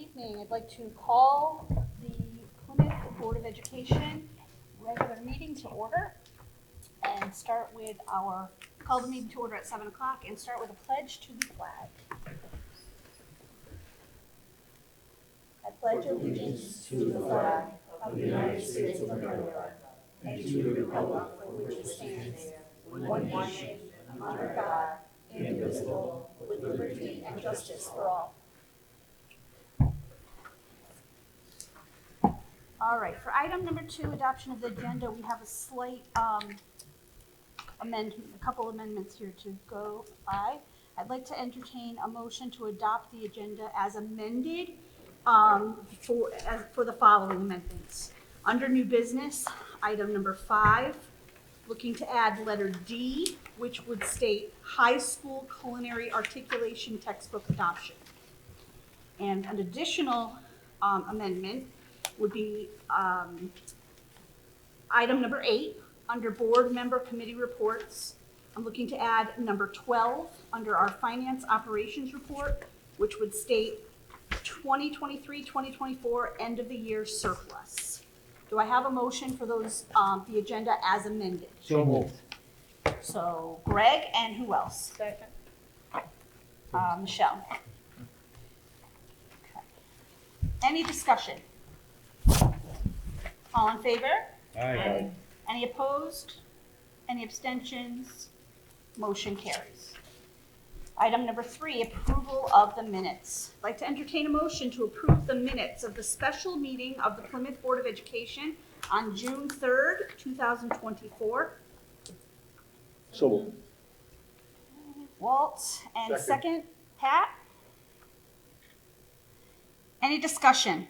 evening. I'd like to call the Plymouth Board of Education regular meeting to order and call the meeting to order at 7 o'clock and start with a pledge to the flag. I pledge allegiance to the flag of the United States of America and to the republic for which it stands, one nation, under God, indivisible, with liberty and justice for all. All right, for item number 2, adoption of the agenda, we have a slight amendment, a couple amendments here to go by. I'd like to entertain a motion to adopt the agenda as amended for the following amendments. Under new business, item number 5, looking to add letter D, which would state high school culinary articulation textbook adoption. And an additional amendment would be item number 8, under board member committee reports. I'm looking to add number 12 under our finance operations report, which would state 2023-2024 end of the year surplus. Do I have a motion for those, the agenda as amended? So moved. So Greg, and who else? Second. Michelle. Okay. Any discussion? All in favor? Aye. Any opposed? Any abstentions? Motion carries. Item number 3, approval of the minutes. I'd like to entertain a motion to approve the minutes of the special meeting of the Plymouth Board of Education on June 3rd, 2024. So moved. Walt, and second, Pat. Any discussion?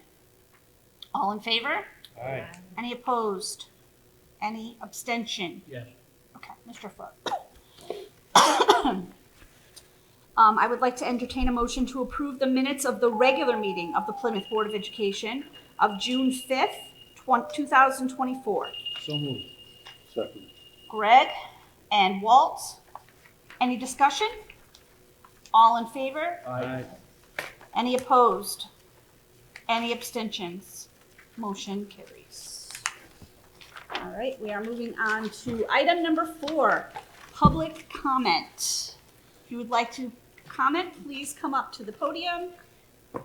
All in favor? Aye. Any opposed? Any abstention? Yes. Okay, Mr. Foot. I would like to entertain a motion to approve the minutes of the regular meeting of the Plymouth Board of Education of June 5th, 2024. So moved. Second. Greg and Walt. Any discussion? All in favor? Aye. Any opposed? Any abstentions? Motion carries. All right, we are moving on to item number 4, public comment. If you would like to comment, please come up to the podium,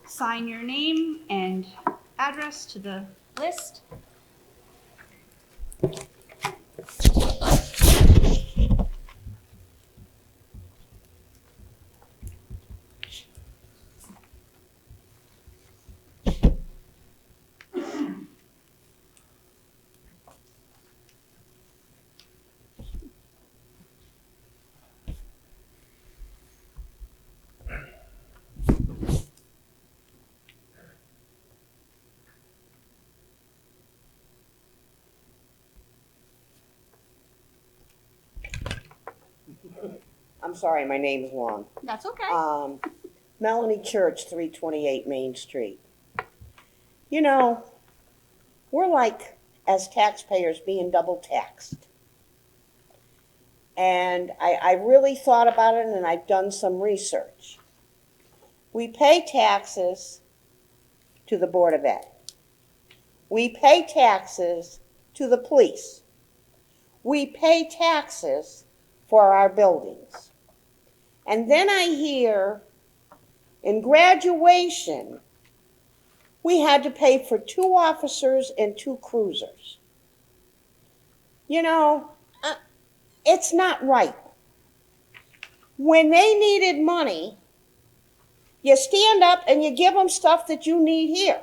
sign your name and address to the list. I'm sorry, my name's long. That's okay. Melanie Church, 328 Main Street. You know, we're like, as taxpayers, being double taxed. And I really thought about it, and I've done some research. We pay taxes to the Board of Ed. We pay taxes to the police. We pay taxes for our buildings. And then I hear in graduation, we had to pay for 2 officers and 2 cruisers. You know, it's not right. When they needed money, you stand up and you give them stuff that you need here.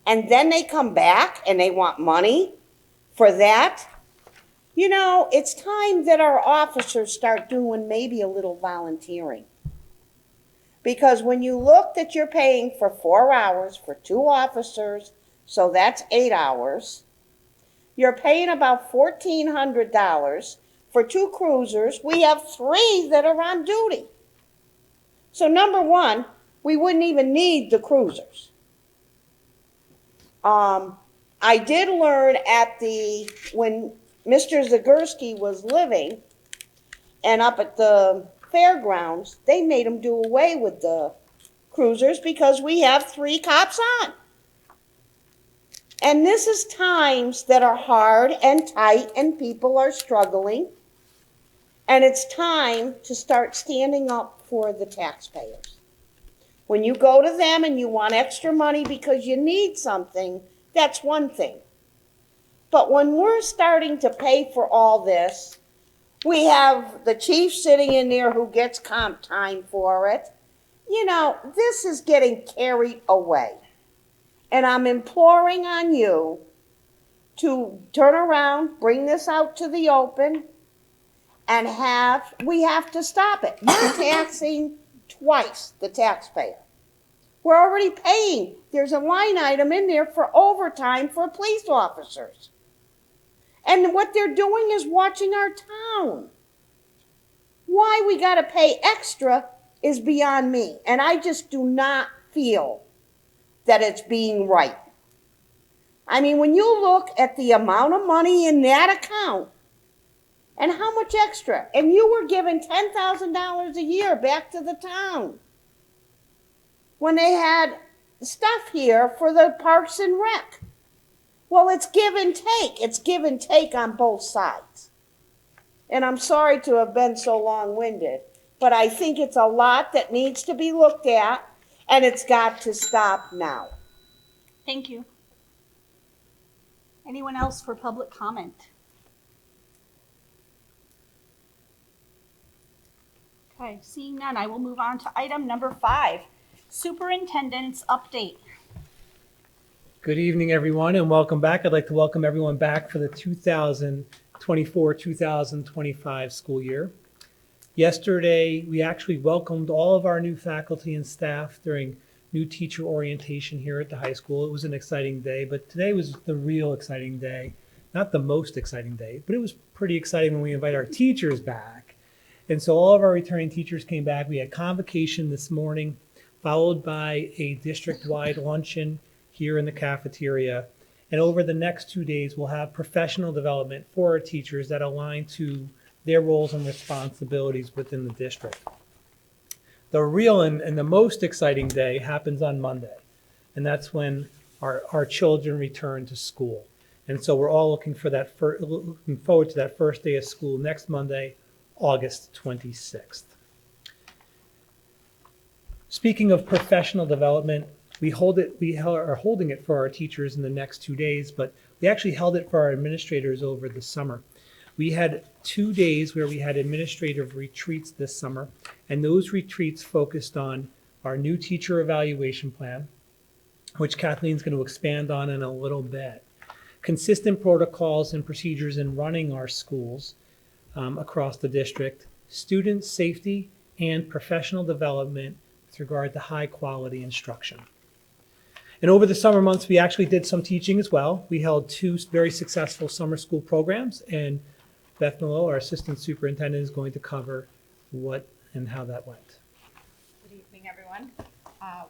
And then they come back and they want money for that. You know, it's time that our officers start doing maybe a little volunteering. Because when you look that you're paying for 4 hours for 2 officers, so that's 8 hours, you're paying about $1,400 for 2 cruisers. We have 3 that are on duty. So number 1, we wouldn't even need the cruisers. I did learn when Mr. Zagurski was living and up at the fairgrounds, they made him do away with the cruisers because we have 3 cops on. And this is times that are hard and tight and people are struggling. And it's time to start standing up for the taxpayers. When you go to them and you want extra money because you need something, that's one thing. But when we're starting to pay for all this, we have the chief sitting in there who gets comp time for it. You know, this is getting carried away. And I'm imploring on you to turn around, bring this out to the open, and we have to stop it. You're taxing twice the taxpayer. We're already paying. There's a line item in there for overtime for police officers. And what they're doing is watching our town. Why we gotta pay extra is beyond me. And I just do not feel that it's being right. I mean, when you look at the amount of money in that account and how much extra, and you were given $10,000 a year back to the town when they had stuff here for the Parks and Rec. Well, it's give and take. It's give and take on both sides. And I'm sorry to have been so long-winded, but I think it's a lot that needs to be looked at, and it's got to stop now. Thank you. Anyone else for public comment? Okay, seeing none, I will move on to item number 5, superintendent's update. Good evening, everyone, and welcome back. I'd like to welcome everyone back for the 2024-2025 school year. Yesterday, we actually welcomed all of our new faculty and staff during new teacher orientation here at the high school. It was an exciting day, but today was the real exciting day. Not the most exciting day, but it was pretty exciting when we invite our teachers back. And so all of our returning teachers came back. We had convocation this morning, followed by a district-wide luncheon here in the cafeteria. And over the next 2 days, we'll have professional development for our teachers that align to their roles and responsibilities within the district. The real and the most exciting day happens on Monday, and that's when our children return to school. And so we're all looking forward to that first day of school next Monday, August 26th. Speaking of professional development, we are holding it for our teachers in the next 2 days, but we actually held it for our administrators over the summer. We had 2 days where we had administrative retreats this summer, and those retreats focused on our new teacher evaluation plan, which Kathleen's going to expand on in a little bit, consistent protocols and procedures in running our schools across the district, student safety, and professional development with regard to high quality instruction. And over the summer months, we actually did some teaching as well. We held 2 very successful summer school programs, and Beth Mallow, our assistant superintendent, is going to cover what and how that went. Good evening, everyone.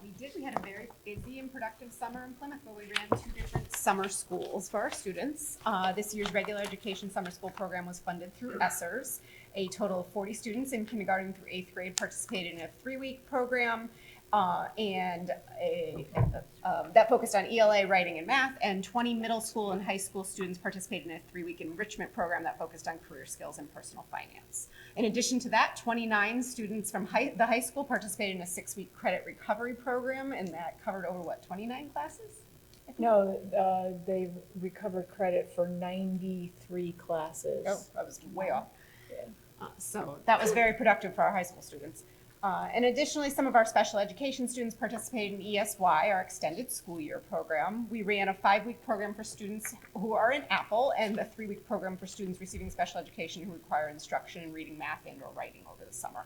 We had a very busy and productive summer in Plymouth where we ran 2 different summer schools for our students. This year's regular education summer school program was funded through ESSERS. A total of 40 students in kindergarten through 8th grade participated in a 3-week program. That focused on ELA, writing, and math, and 20 middle school and high school students participated in a 3-week enrichment program that focused on career skills and personal finance. In addition to that, 29 students from the high school participated in a 6-week credit recovery program, and that covered over, 29 classes? No, they recovered credit for 93 classes. Oh, I was way off. Yeah. So that was very productive for our high school students. And additionally, some of our special education students participated in ESY, our extended school year program. We ran a 5-week program for students who are in Apple and a 3-week program for students receiving special education who require instruction in reading, math, and or writing over the summer.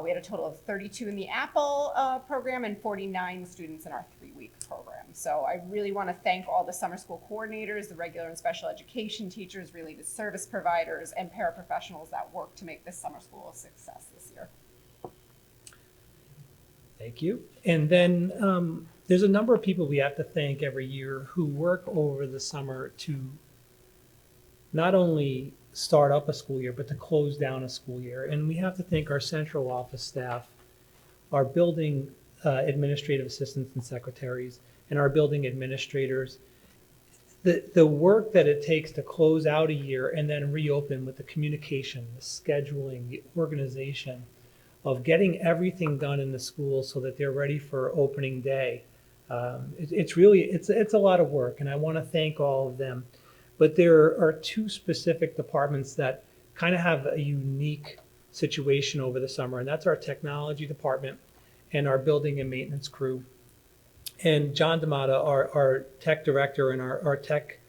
We had a total of 32 in the Apple program and 49 students in our 3-week program. So I really want to thank all the summer school coordinators, the regular and special education teachers, related service providers, and paraprofessionals that worked to make this summer school a success this year. Thank you. And then there's a number of people we have to thank every year who work over the summer to not only start up a school year, but to close down a school year. And we have to thank our central office staff, our building administrative assistants and secretaries, and our building administrators. The work that it takes to close out a year and then reopen with the communication, the scheduling, the organization of getting everything done in the school so that they're ready for opening day. It's a lot of work, and I want to thank all of them. But there are two specific departments that kind of have a unique situation over the summer, and that's our technology department and our building and maintenance crew. And John D'Amata, our tech director, and our tech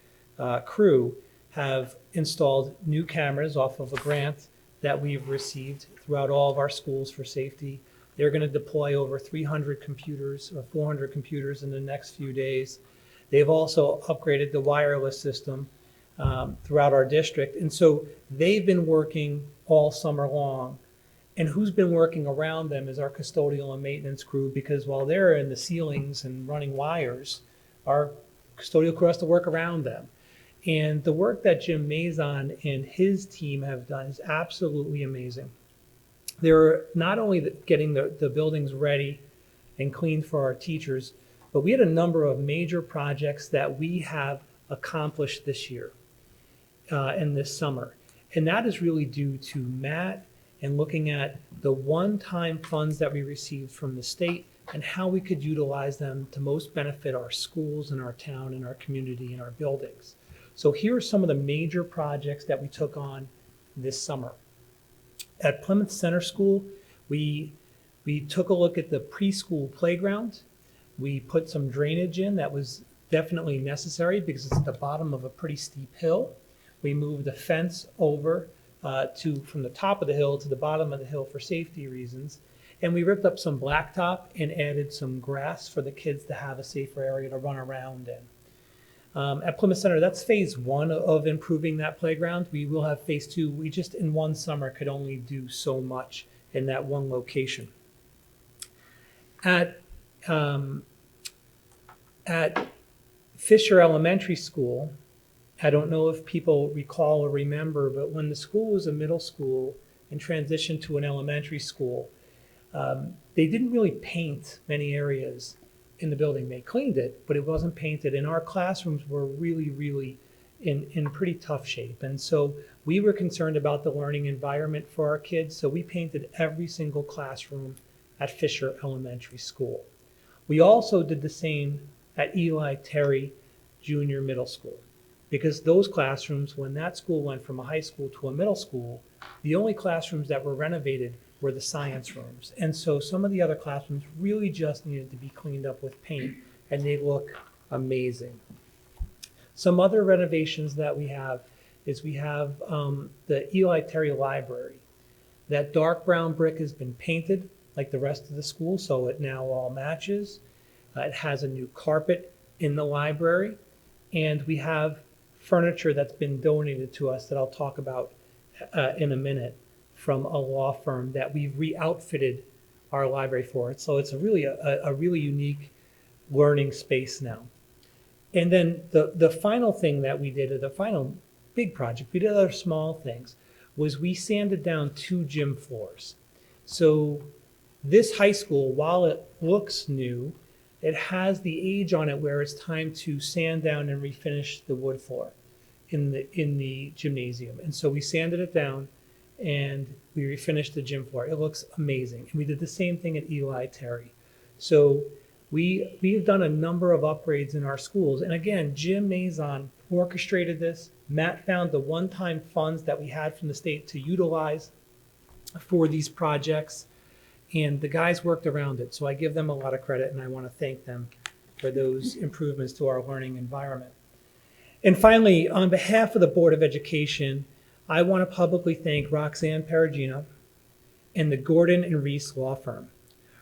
crew have installed new cameras off of a grant that we've received throughout all of our schools for safety. They're going to deploy over 300 computers or 400 computers in the next few days. They've also upgraded the wireless system throughout our district. And so they've been working all summer long. And who's been working around them is our custodial and maintenance crew, because while they're in the ceilings and running wires, our custodial crew has to work around them. And the work that Jim Mazon and his team have done is absolutely amazing. They're not only getting the buildings ready and clean for our teachers, but we had a number of major projects that we have accomplished this year and this summer. And that is really due to Matt and looking at the one-time funds that we received from the state and how we could utilize them to most benefit our schools and our town and our community and our buildings. So here are some of the major projects that we took on this summer. At Plymouth Center School, we took a look at the preschool playground. We put some drainage in that was definitely necessary because it's at the bottom of a pretty steep hill. We moved the fence over from the top of the hill to the bottom of the hill for safety reasons. And we ripped up some blacktop and added some grass for the kids to have a safer area to run around in. At Plymouth Center, that's phase one of improving that playground. We will have phase two. We just in one summer could only do so much in that one location. At Fisher Elementary School, I don't know if people recall or remember, but when the school was a middle school and transitioned to an elementary school, they didn't really paint many areas in the building. They cleaned it, but it wasn't painted. And our classrooms were really in pretty tough shape. And so we were concerned about the learning environment for our kids. So we painted every single classroom at Fisher Elementary School. We also did the same at Eli Terry Junior Middle School, because those classrooms, when that school went from a high school to a middle school, the only classrooms that were renovated were the science rooms. And so some of the other classrooms really just needed to be cleaned up with paint, and they look amazing. Some other renovations that we have is we have the Eli Terry Library. That dark brown brick has been painted like the rest of the school, so it now all matches. It has a new carpet in the library, and we have furniture that's been donated to us that I'll talk about in a minute from a law firm that we've re-outfitted our library for it. So it's a really unique learning space now. And then the final thing that we did, or the final big project, we did other small things, was we sanded down 2 gym floors. So this high school, while it looks new, it has the age on it where it's time to sand down and refinish the wood floor in the gymnasium. And so we sanded it down and we refinished the gym floor. It looks amazing. And we did the same thing at Eli Terry. So we've done a number of upgrades in our schools. And again, Jim Mazon orchestrated this. Matt found the one-time funds that we had from the state to utilize for these projects. And the guys worked around it. So I give them a lot of credit, and I want to thank them for those improvements to our learning environment. And finally, on behalf of the Board of Education, I want to publicly thank Roxanne Perugino and the Gordon and Reese Law Firm.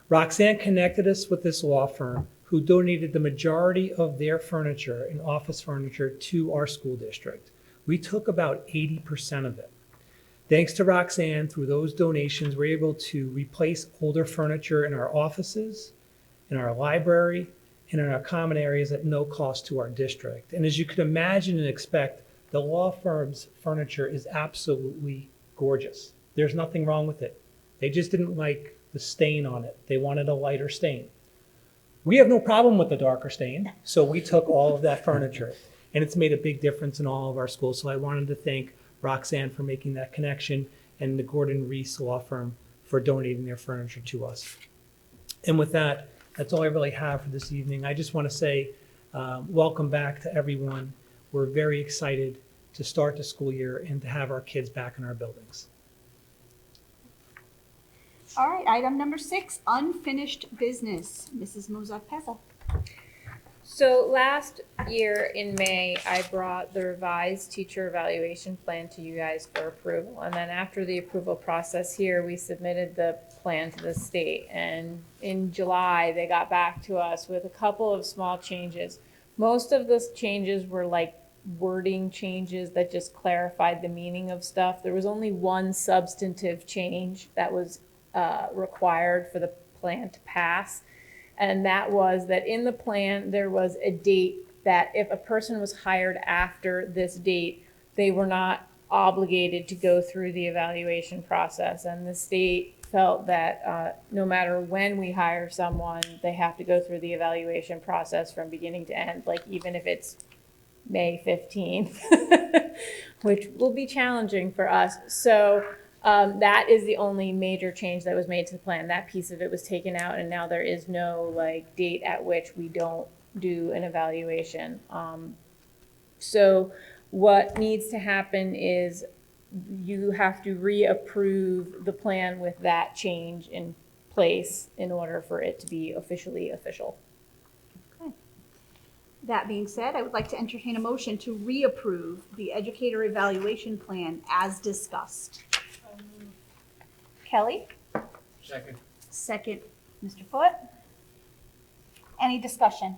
Roxanne connected us with this law firm who donated the majority of their furniture and office furniture to our school district. We took about 80% of it. Thanks to Roxanne, through those donations, we're able to replace older furniture in our offices, in our library, and in our common areas at no cost to our district. And as you could imagine and expect, the law firm's furniture is absolutely gorgeous. There's nothing wrong with it. They just didn't like the stain on it. They wanted a lighter stain. We have no problem with the darker stain, so we took all of that furniture, and it's made a big difference in all of our schools. So I wanted to thank Roxanne for making that connection and the Gordon Reese Law Firm for donating their furniture to us. And with that, that's all I really have for this evening. I just want to say welcome back to everyone. We're very excited to start the school year and to have our kids back in our buildings. All right, item number 6, unfinished business. Mrs. Mozak-Peza. So last year in May, I brought the revised teacher evaluation plan to you guys for approval. And then after the approval process here, we submitted the plan to the state. And in July, they got back to us with a couple of small changes. Most of the changes were like wording changes that just clarified the meaning of stuff. There was only one substantive change that was required for the plan to pass. And that was that in the plan, there was a date that if a person was hired after this date, they were not obligated to go through the evaluation process. And the state felt that no matter when we hire someone, they have to go through the evaluation process from beginning to end, like even if it's May 15th, which will be challenging for us. So that is the only major change that was made to the plan. That piece of it was taken out, and now there is no like date at which we don't do an evaluation. So what needs to happen is you have to reapprove the plan with that change in place in order for it to be officially official. That being said, I would like to entertain a motion to reapprove the educator evaluation plan as discussed. Kelly? Second. Second, Mr. Foote. Any discussion?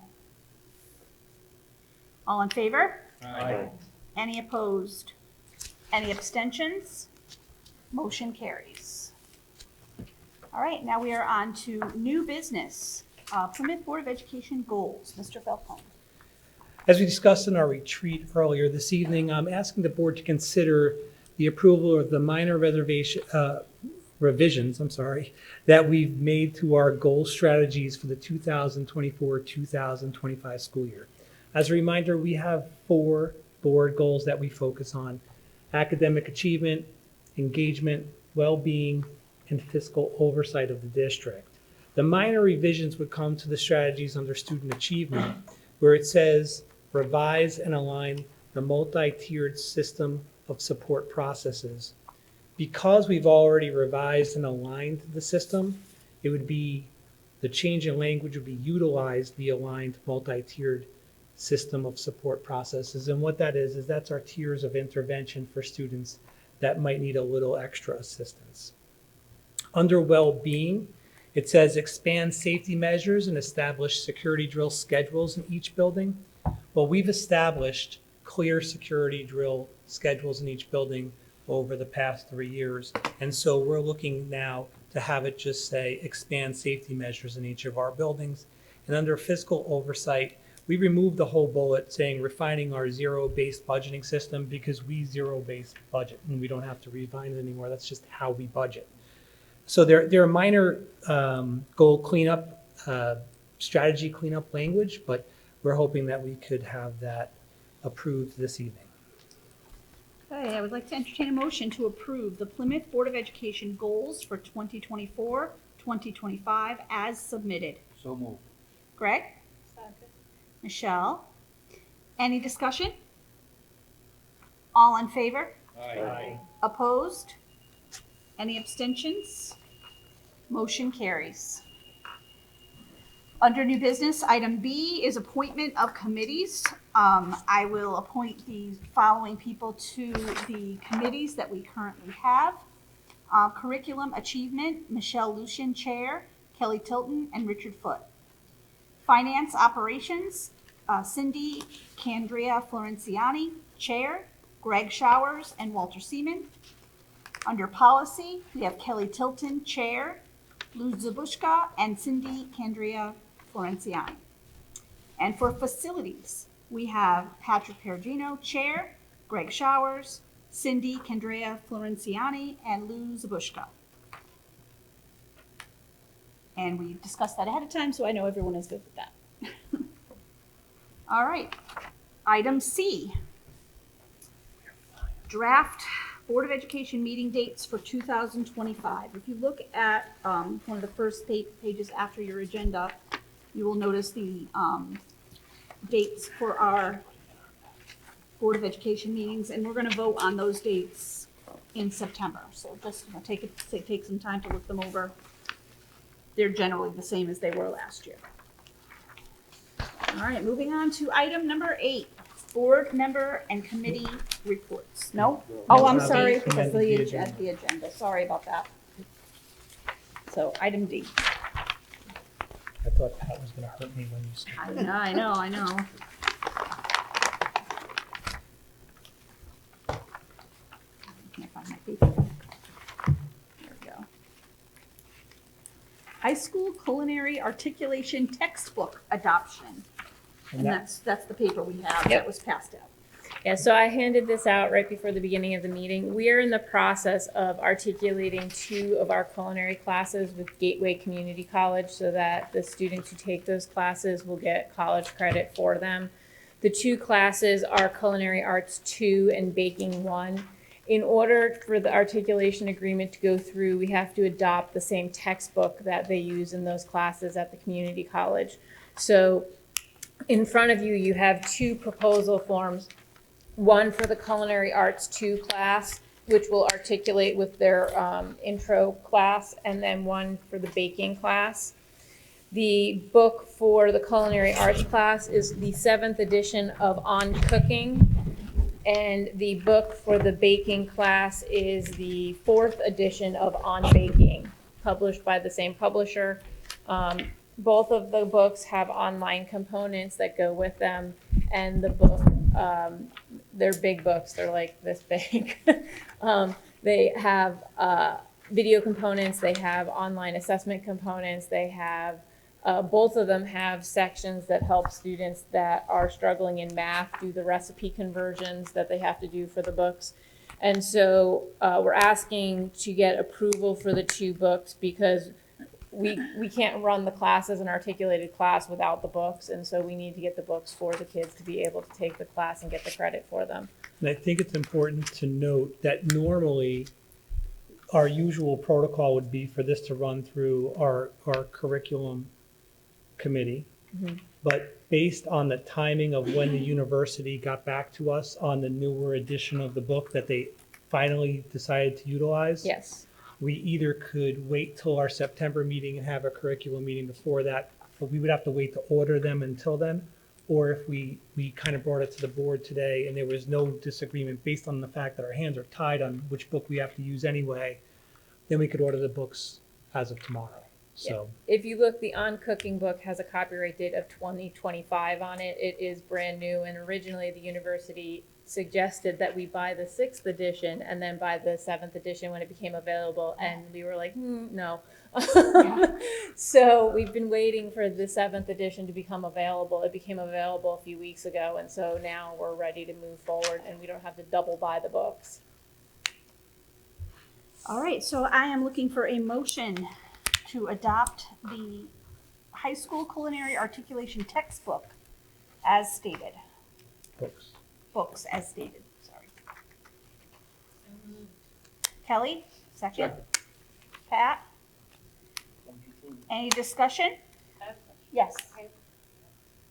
All in favor? Aye. Any opposed? Any abstentions? Motion carries. All right, now we are on to new business. Plymouth Board of Education goals. Mr. Falcone. As we discussed in our retreat earlier this evening, I'm asking the board to consider the approval of the minor revisions that we've made to our goal strategies for the 2024-2025 school year. As a reminder, we have 4 board goals that we focus on: academic achievement, engagement, well-being, and fiscal oversight of the district. The minor revisions would come to the strategies under student achievement, where it says revise and align the multi-tiered system of support processes. Because we've already revised and aligned the system, it would be, the change in language would be utilized the aligned multi-tiered system of support processes. And what that is that's our tiers of intervention for students that might need a little extra assistance. Under well-being, it says expand safety measures and establish security drill schedules in each building. Well, we've established clear security drill schedules in each building over the past 3 years. And so we're looking now to have it just say expand safety measures in each of our buildings. And under fiscal oversight, we removed the whole bullet saying refining our zero-based budgeting system, because we zero-based budget and we don't have to refine it anymore. That's just how we budget. So there are minor goal cleanup, strategy cleanup language, but we're hoping that we could have that approved this evening. Okay, I would like to entertain a motion to approve the Plymouth Board of Education goals for 2024-2025 as submitted. So moved. Greg? Michelle? Any discussion? All in favor? Aye. Opposed? Any abstentions? Motion carries. Under new business, item B is appointment of committees. I will appoint the following people to the committees that we currently have. Curriculum Achievement, Michelle Lucian, Chair, Kelly Tilton, and Richard Foote. Finance Operations, Cindy Candrea Florenciani, Chair, Greg Showers, and Walter Seaman. Under Policy, we have Kelly Tilton, Chair, Lou Zabushka, and Cindy Candrea Florenciani. And for Facilities, we have Patrick Perugino, Chair, Greg Showers, Cindy Candrea Florenciani, and Lou Zabushka. And we discussed that ahead of time, so I know everyone is good with that. All right, item C. Draft Board of Education meeting dates for 2025. If you look at one of the first pages after your agenda, you will notice the dates for our Board of Education meetings, and we're going to vote on those dates in September. So just take some time to look them over. They're generally the same as they were last year. All right, moving on to item number 8, board member and committee reports. No? Oh, I'm sorry, because of the agenda. Sorry about that. So item D. I thought Pat was gonna hurt me when you said. I know. Can't find my paper. There we go. High school culinary articulation textbook adoption. And that's the paper we have that was passed out. Yeah, so I handed this out right before the beginning of the meeting. We are in the process of articulating 2 of our culinary classes with Gateway Community College so that the students who take those classes will get college credit for them. The 2 classes are Culinary Arts 2 and Baking 1. In order for the articulation agreement to go through, we have to adopt the same textbook that they use in those classes at the community college. So in front of you, you have 2 proposal forms. One for the Culinary Arts 2 class, which will articulate with their intro class, and then one for the baking class. The book for the Culinary Arts class is the 7th edition of On Cooking, and the book for the baking class is the 4th edition of On Baking, published by the same publisher. Both of the books have online components that go with them, and the book, they're big books, they're like this big. They have video components, they have online assessment components, they have, both of them have sections that help students that are struggling in math do the recipe conversions that they have to do for the books. And so we're asking to get approval for the 2 books because we can't run the class as an articulated class without the books, and so we need to get the books for the kids to be able to take the class and get the credit for them. And I think it's important to note that normally our usual protocol would be for this to run through our curriculum committee. Mm-hmm. But based on the timing of when the university got back to us on the newer edition of the book that they finally decided to utilize. Yes. We either could wait till our September meeting and have a curriculum meeting before that, but we would have to wait to order them until then. Or if we kind of brought it to the board today and there was no disagreement based on the fact that our hands are tied on which book we have to use anyway, then we could order the books as of tomorrow. So If you look, the On Cooking book has a copyright date of 2025 on it. It is brand new, and originally the university suggested that we buy the 6th edition and then buy the 7th edition when it became available, and we were like, no. So we've been waiting for the 7th edition to become available. It became available a few weeks ago, and so now we're ready to move forward, and we don't have to double buy the books. All right, so I am looking for a motion to adopt the high school culinary articulation textbook as stated. Books as stated, sorry. Kelly, second. Pat? Any discussion? Yes.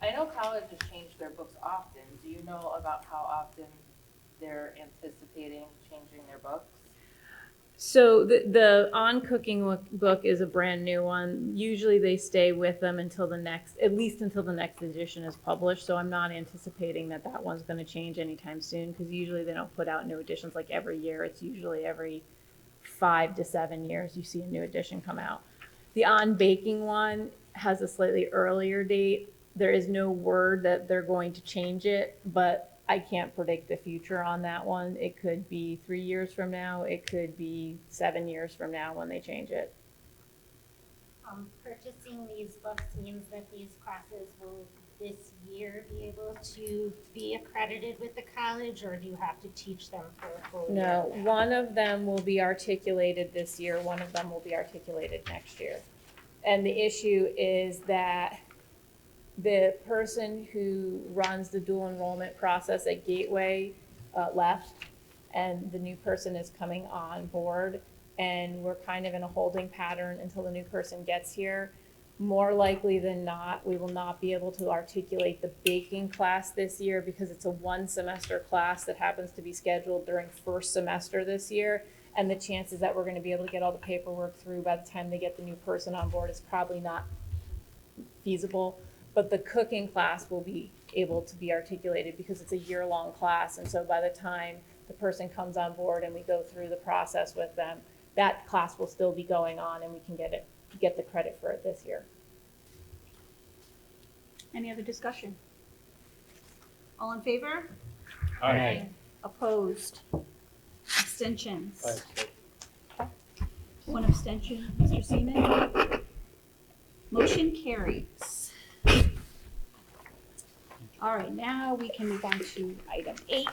I know colleges change their books often. Do you know about how often they're anticipating changing their books? So the On Cooking book is a brand new one. Usually they stay with them until at least until the next edition is published. So I'm not anticipating that one's going to change anytime soon, because usually they don't put out new editions like every year. It's usually every 5 to 7 years you see a new edition come out. The On Baking one has a slightly earlier date. There is no word that they're going to change it, but I can't predict the future on that one. It could be 3 years from now. It could be 7 years from now when they change it. Purchasing these books means that these classes will this year be able to be accredited with the college, or do you have to teach them for a full year? No, one of them will be articulated this year. One of them will be articulated next year. And the issue is that the person who runs the dual enrollment process at Gateway left, and the new person is coming on board, and we're kind of in a holding pattern until the new person gets here. More likely than not, we will not be able to articulate the baking class this year because it's a one semester class that happens to be scheduled during first semester this year. And the chances that we're gonna be able to get all the paperwork through by the time they get the new person on board is probably not feasible. But the cooking class will be able to be articulated because it's a year-long class. And so by the time the person comes on board and we go through the process with them, that class will still be going on and we can get the credit for it this year. Any other discussion? All in favor? Aye. Opposed? Abstentions? Aye. One abstention, Mr. Seaman. Motion carries. All right, now we can move on to item 8,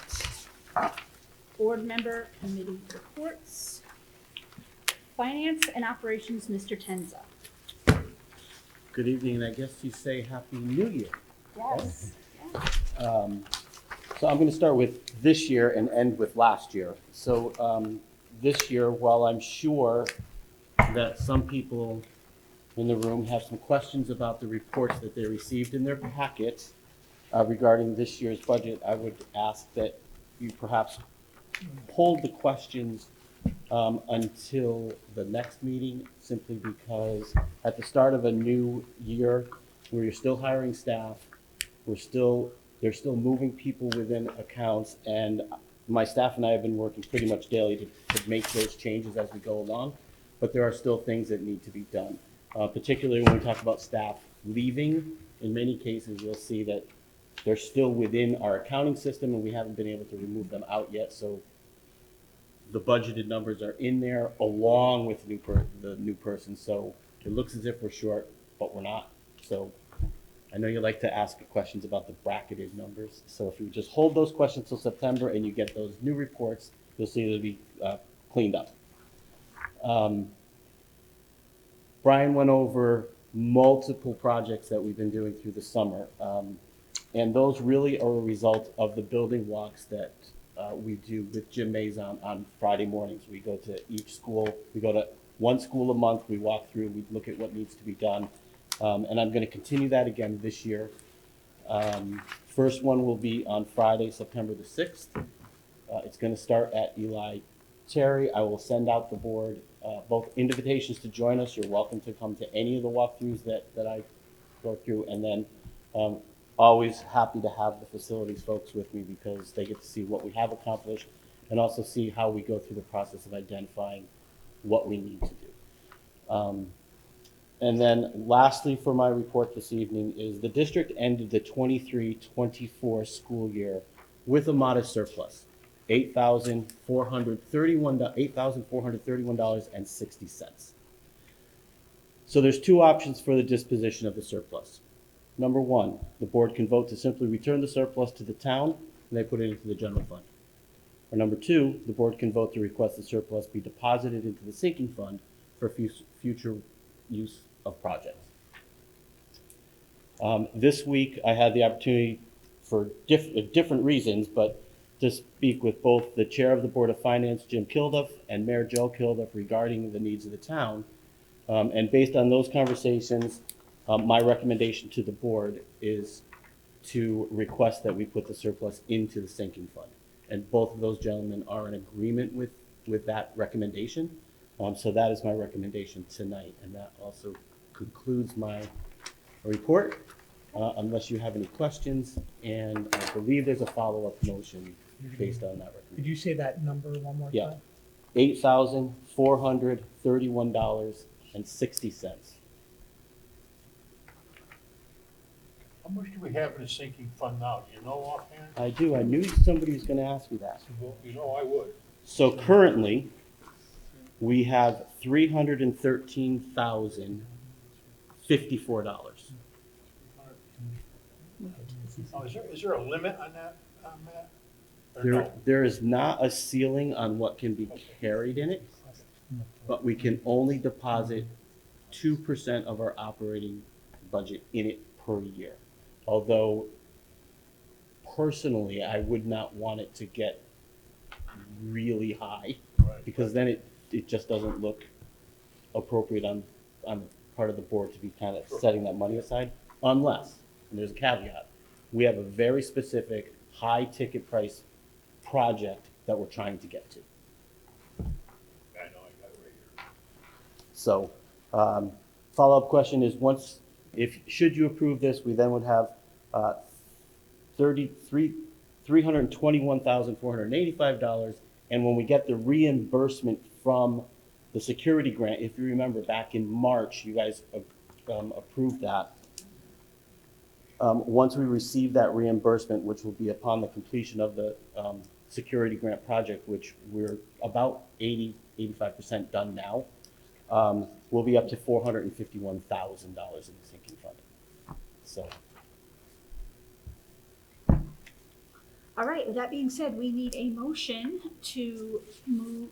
board member committee reports. Finance and Operations, Mr. Tenza. Good evening, and I guess you say Happy New Year. Yes. So I'm going to start with this year and end with last year. So this year, while I'm sure that some people in the room have some questions about the reports that they received in their packet regarding this year's budget, I would ask that you perhaps hold the questions until the next meeting, simply because at the start of a new year, where you're still hiring staff, they're still moving people within accounts, and my staff and I have been working pretty much daily to make those changes as we go along, but there are still things that need to be done. Particularly when we talk about staff leaving, in many cases, you'll see that they're still within our accounting system and we haven't been able to remove them out yet, so the budgeted numbers are in there along with the new person, so it looks as if we're short, but we're not. So I know you like to ask questions about the bracketed numbers, so if you just hold those questions till September and you get those new reports, you'll see it'll be cleaned up. Brian went over multiple projects that we've been doing through the summer, and those really are a result of the building walks that we do with Jim Mays on Friday mornings. We go to each school, we go to one school a month, we walk through, we look at what needs to be done, and I'm going to continue that again this year. First one will be on Friday, September the 6th. It's going to start at Eli Terry. I will send out the board both invitations to join us. You're welcome to come to any of the walkthroughs that I go through, and then always happy to have the facilities folks with me because they get to see what we have accomplished and also see how we go through the process of identifying what we need to do. And then lastly for my report this evening is the district ended the 23-24 school year with a modest surplus, $8,431.60. So there's two options for the disposition of the surplus. Number one, the board can vote to simply return the surplus to the town and they put it into the general fund. Or number two, the board can vote to request the surplus be deposited into the sinking fund for future use of projects. This week I had the opportunity for different reasons, but to speak with both the chair of the Board of Finance, Jim Kilduff, and Mayor Joe Kilduff regarding the needs of the town. And based on those conversations, my recommendation to the board is to request that we put the surplus into the sinking fund. And both of those gentlemen are in agreement with that recommendation. So that is my recommendation tonight. And that also concludes my report, unless you have any questions. And I believe there's a follow-up motion based on that recommendation. Could you say that number one more Yeah. time? $8,431.60. How much do we have in the sinking fund now? Do you know offhand? I do. I knew somebody was going to ask me that. Well, you know I would. So currently, we have $313,054. Oh, is there a limit on that, Matt? Or no? There is not a ceiling on what can be carried in it, but we can only deposit 2% of our operating budget in it per year. Although personally, I would not want it to get really high, Right. because then it just doesn't look appropriate on the part of the board to be kind of setting that money aside, unless, and there's a caveat, we have a very specific high ticket price project that we're trying to get to. I know, I got it right here. So, follow-up question is, should you approve this, we then would have $321,485, and when we get the reimbursement from the security grant, if you remember back in March, you guys approved that. Once we receive that reimbursement, which will be upon the completion of the security grant project, which we're about 85% done now, we'll be up to $451,000 in the sinking fund. So. All right, with that being said, we need a motion to move,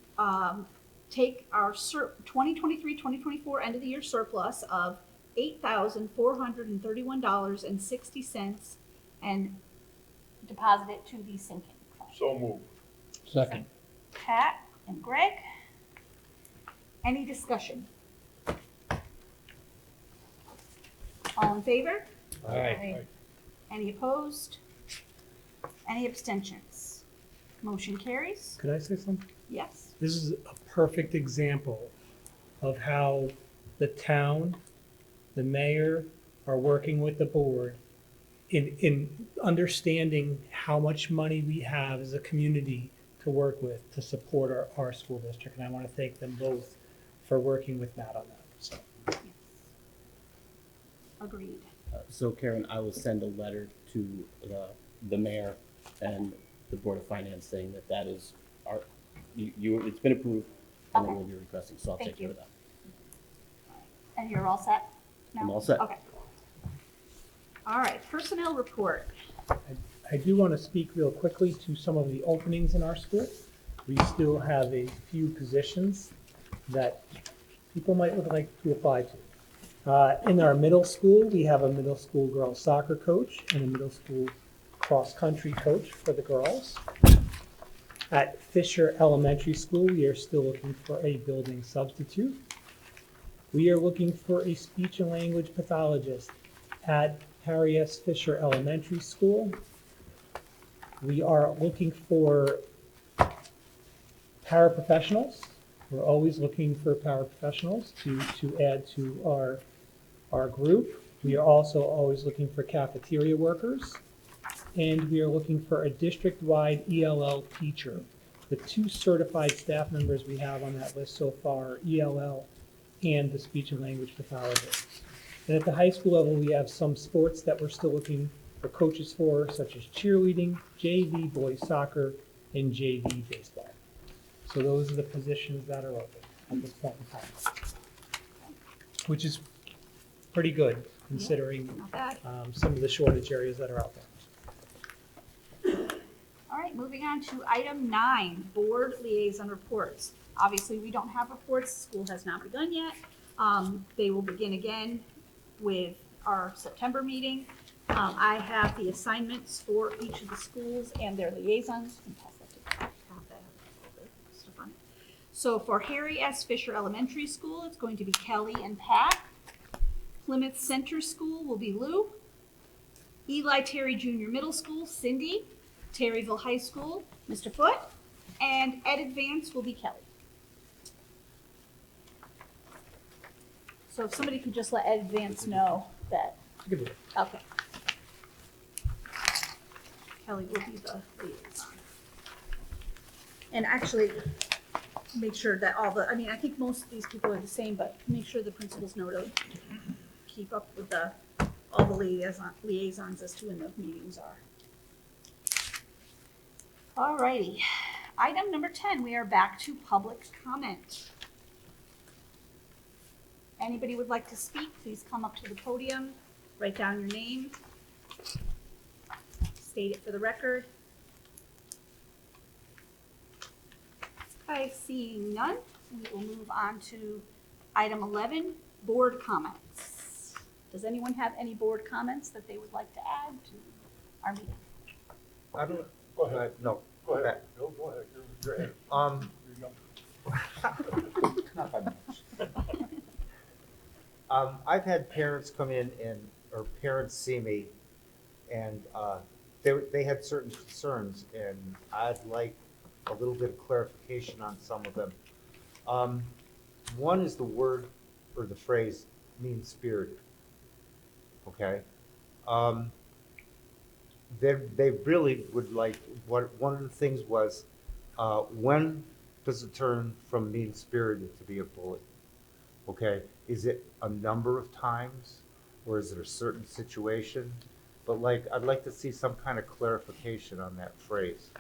take our 2023-2024 end of the year surplus of $8,431.60 and deposit it to the sinking fund. So move. Second. Pat and Greg. Any discussion? All in favor? All right. Any opposed? Any abstentions? Motion carries? Could I say something? Yes. This is a perfect example of how the town, the mayor are working with the board in understanding how much money we have as a community to work with to support our school district. And I want to thank them both for working with Matt on that. So. Yes. Agreed. So Karen, I will send a letter to the mayor and the Board of Finance saying that is it's been approved and it will be requesting, so I'll Thank take care you. of that. And you're all set now? I'm all set. Okay. All right, personnel report. I do want to speak real quickly to some of the openings in our school. We still have a few positions that people might would like to apply to. In our middle school, we have a middle school girls soccer coach and a middle school cross-country coach for the girls. At Fisher Elementary School, we are still looking for a building substitute. We are looking for a speech and language pathologist at Harry S. Fisher Elementary School. We are looking for paraprofessionals. We're always looking for paraprofessionals to add to our group. We are also always looking for cafeteria workers. And we are looking for a district-wide ELL teacher. The 2 certified staff members we have on that list so far are ELL and the speech and language pathologist. And at the high school level, we have some sports that we're still looking for coaches for, such as cheerleading, JV boys soccer, and JV baseball. So those are the positions that are open at this point in time, which is pretty good considering Not bad. some of the shortage areas that are out there. All right, moving on to item 9, board liaison reports. Obviously, we don't have reports. School has not begun yet. They will begin again with our September meeting. I have the assignments for each of the schools and their liaisons. You can pass that to Pat. That has all the stuff on it. So for Harry S. Fisher Elementary School, it's going to be Kelly and Pat. Plymouth Center School will be Lou. Eli Terry Junior Middle School, Cindy. Terryville High School, Mr. Foote. And Ed Advance will be Kelly. So if somebody could just let Ed Advance know that, You can do it. okay. Kelly will be the liaison. And actually, make sure that all the, I think most of these people are the same, but make sure the principals know to keep up with all the liaisons as to when the meetings are. Alrighty, item number 10, we are back to public comment. Anybody would like to speak, please come up to the podium, write down your name, state it for the record. Okay, seeing none, we will move on to item 11, board comments. Does anyone have any board comments that they would like to add to our meeting? I don't, Go ahead. no, Go ahead. No, go ahead. You're ahead. You're young. not by much. I've had parents come in or parents see me, and they had certain concerns, and I'd like a little bit of clarification on some of them. One is the word or the phrase mean-spirited, okay? They really would like, one of the things was, when does it turn from mean-spirited to be a bully? Okay, is it a number of times, or is it a certain situation? But like, I'd like to see some kind of clarification on that phrase,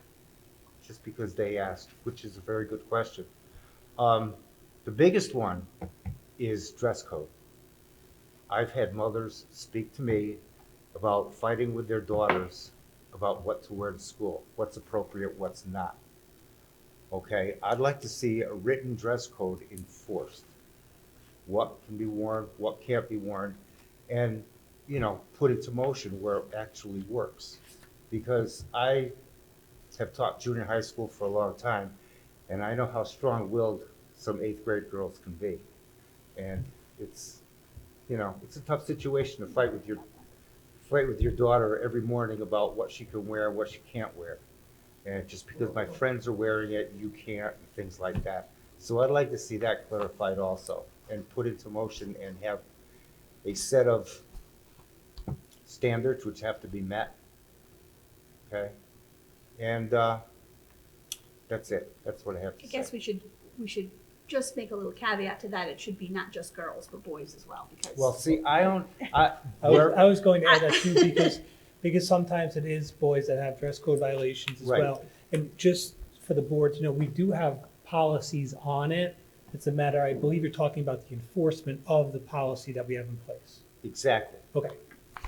just because they asked, which is a very good question. The biggest one is dress code. I've had mothers speak to me about fighting with their daughters about what to wear to school, what's appropriate, what's not. Okay, I'd like to see a written dress code enforced. What can be worn, what can't be worn, and, you know, put into motion where it actually works. Because I have taught junior high school for a long time, and I know how strong-willed some 8th grade girls can be. And it's, you know, it's a tough situation to fight with your daughter every morning about what she can wear and what she can't wear. And just because my friends are wearing it, you can't, and things like that. So I'd like to see that clarified also, and put into motion and have a set of standards which have to be met. Okay? And that's it. That's what I have to I say. guess we should just make a little caveat to that. It should be not just girls, but boys as well, because. Well, see, I was going to add that too, because sometimes it is boys that have dress code violations as Right. well. And just for the board to know, we do have policies on it. It's a matter, I believe you're talking about the enforcement of the policy that we have in place. Exactly. Okay.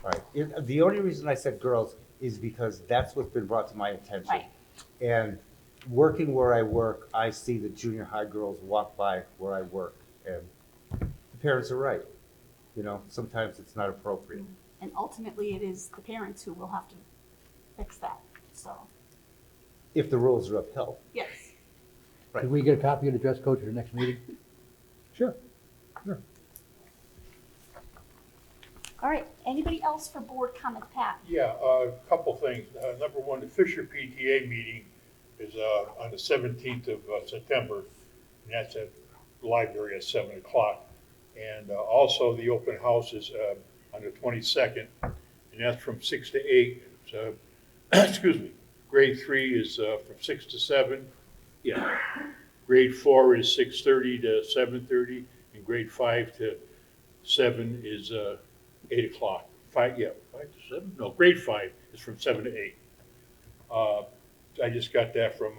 All right. The only reason I said girls is because that's what's been brought to my attention. Right. And working where I work, I see the junior high girls walk by where I work, and the parents are right. You know, sometimes it's not appropriate. And ultimately, it is the parents who will have to fix that, so, If the rules are upheld. yes. Right. Could we get a copy of the dress code for the next meeting? Sure. All right, anybody else for board comment, Pat? Yeah, a couple things. Number one, the Fisher PTA meeting is on the 17th of September, and that's at the library at 7 o'clock. And also the open house is on the 22nd, and that's from 6 to 8. So, excuse me, grade 3 is from 6 to 7. Yeah. Grade 4 is 6:30 to 7:30, and grade 5 to 7 is 8 o'clock. 5 to 7? No, grade 5 is from 7 to 8. I just got that from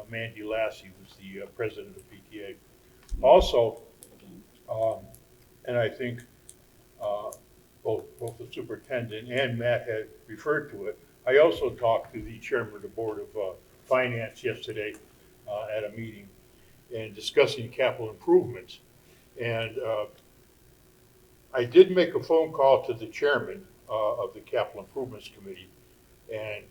Mandy Lassie, who's the president of PTA. Also, and I think both the superintendent and Matt had referred to it, I also talked to the chairman of the Board of Finance yesterday at a meeting and discussing capital improvements. And I did make a phone call to the chairman of the Capital Improvements Committee, and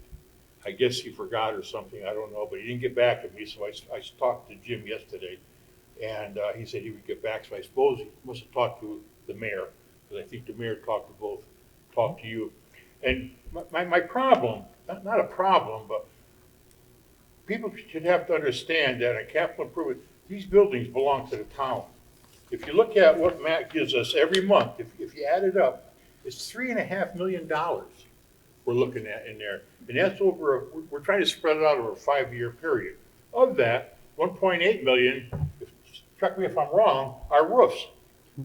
I guess he forgot or something, I don't know, but he didn't get back to me, so I talked to Jim yesterday, and he said he would get back, so I suppose he must have talked to the mayor, because I think the mayor talked to you. And my problem, not a problem, but people should have to understand that in capital improvement, these buildings belong to the town. If you look at what Matt gives us every month, if you add it up, it's $3.5 million we're looking at in there. And that's we're trying to spread it out over a 5-year period. Of that, 1.8 million, correct me if I'm wrong, are roofs.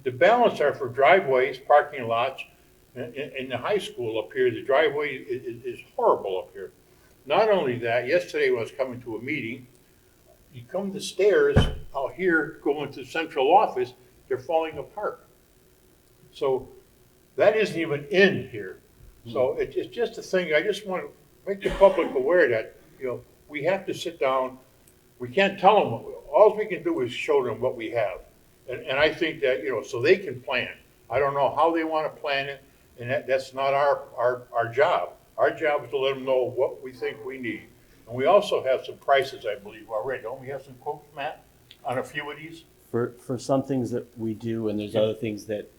The balance are for driveways, parking lots. In the high school up here, the driveway is horrible up here. Not only that, yesterday when I was coming to a meeting, you come the stairs out here, going to the central office, they're falling apart. So that isn't even in here. So it's just a thing, I just want to make the public aware that, you know, we have to sit down. We can't tell them, all we can do is show them what we have. And I think that, so they can plan. I don't know how they want to plan it, and that's not our job. Our job is to let them know what we think we need. And we also have some prices, I believe, already. Don't we have some quotes, Matt, on a few of these? For some things that we do, and there's other things that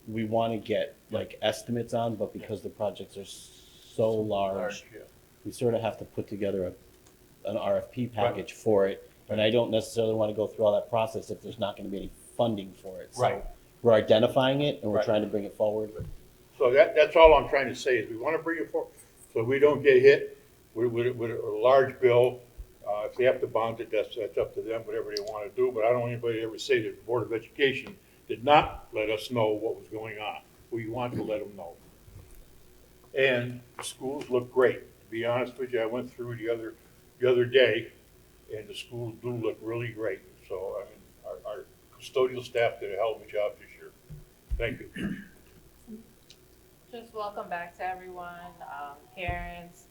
we want to get like estimates on, but because the projects are so large, Yeah. we sort of have to put together an RFP package for it. And I don't necessarily want to go through all that process if there's not going to be any funding for it. So Right. we're identifying it and we're Right. trying to bring it forward. So that's all I'm trying to say, is we want to bring it forward, so we don't get hit with a large bill. If they have to bond it, that's up to them, whatever they want to do, but I don't want anybody to ever say that the Board of Education did not let us know what was going on. We want to let them know. And the schools look great. To be honest with you, I went through the other day, and the schools do look really great. So, I mean, our custodial staff did a hell of a job this year. Thank you. Just welcome back to everyone, parents.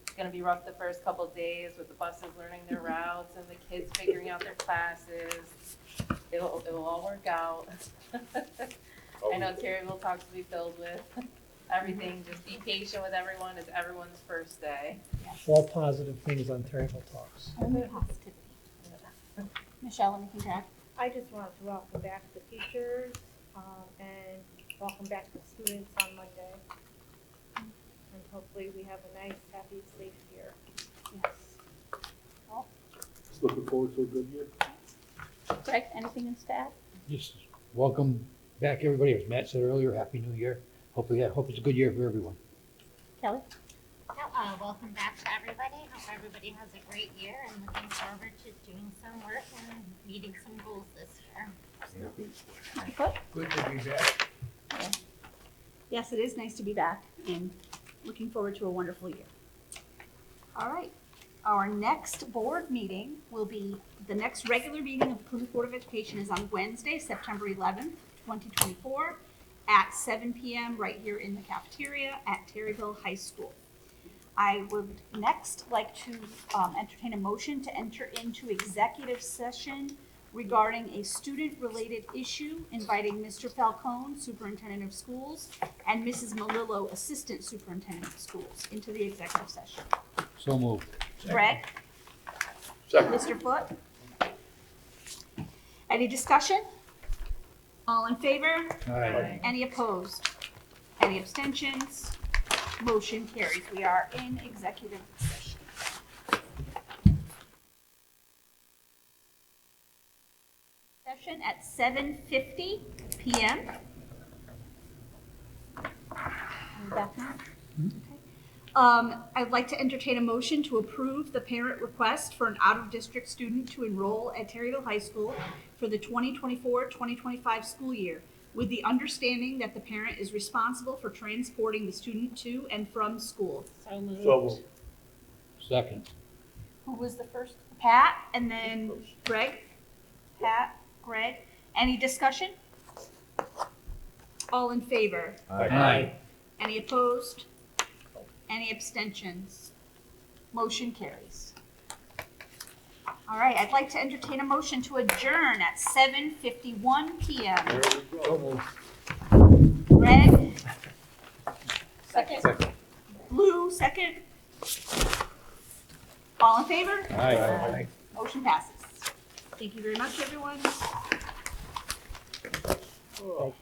It's gonna be rough the first couple days with the buses learning their routes and the kids figuring out their classes. It'll all work out. I know Terry will talk to be filled with everything. Just be patient with everyone. It's everyone's first day. All positive things on Terryville Talks. Only positivity. Michelle, anything to add? I just wanted to welcome back the teachers, and welcome back the students on Monday. And hopefully we have a nice, happy, safe year. Yes. Just looking forward to a good year. Greg, anything else to add? Just welcome back, everybody. As Matt said earlier, Happy New Year. Hope it's a good year for everyone. Kelly? Welcome back to everybody. Hope everybody has a great year and looking forward to doing some work and meeting some goals this year. Good to be back. Yes, it is nice to be back and looking forward to a wonderful year. All right, our next board meeting will be, the next regular meeting of the Plymouth Board of Education is on Wednesday, September 11th, 2024 at 7 p.m. right here in the cafeteria at Terryville High School. I would next like to entertain a motion to enter into executive session regarding a student-related issue, inviting Mr. Falcone, Superintendent of Schools, and Mrs. Malillo, Assistant Superintendent of Schools, into the executive session. So moved. Greg? Second. Mr. Foot? Any discussion? All in favor? Aye. Any opposed? Any abstentions? Motion carries. We are in executive session. Session at 7:50 p.m. Back now? Okay. I'd like to entertain a motion to approve the parent request for an out-of-district student to enroll at Terryville High School for the 2024-2025 school year, with the understanding that the parent is responsible for transporting the student to and from school. So moved. So moved. Second. Who was the first? Pat, and then Greg? Pat, Greg. Any discussion? All in favor? Aye. Any opposed? Any abstentions? Motion carries. All right, I'd like to entertain a motion to adjourn at 7:51 p.m. There we go. Greg? Second. Lou, second. All in favor? Aye. Motion passes. Thank you very much, everyone. Oh.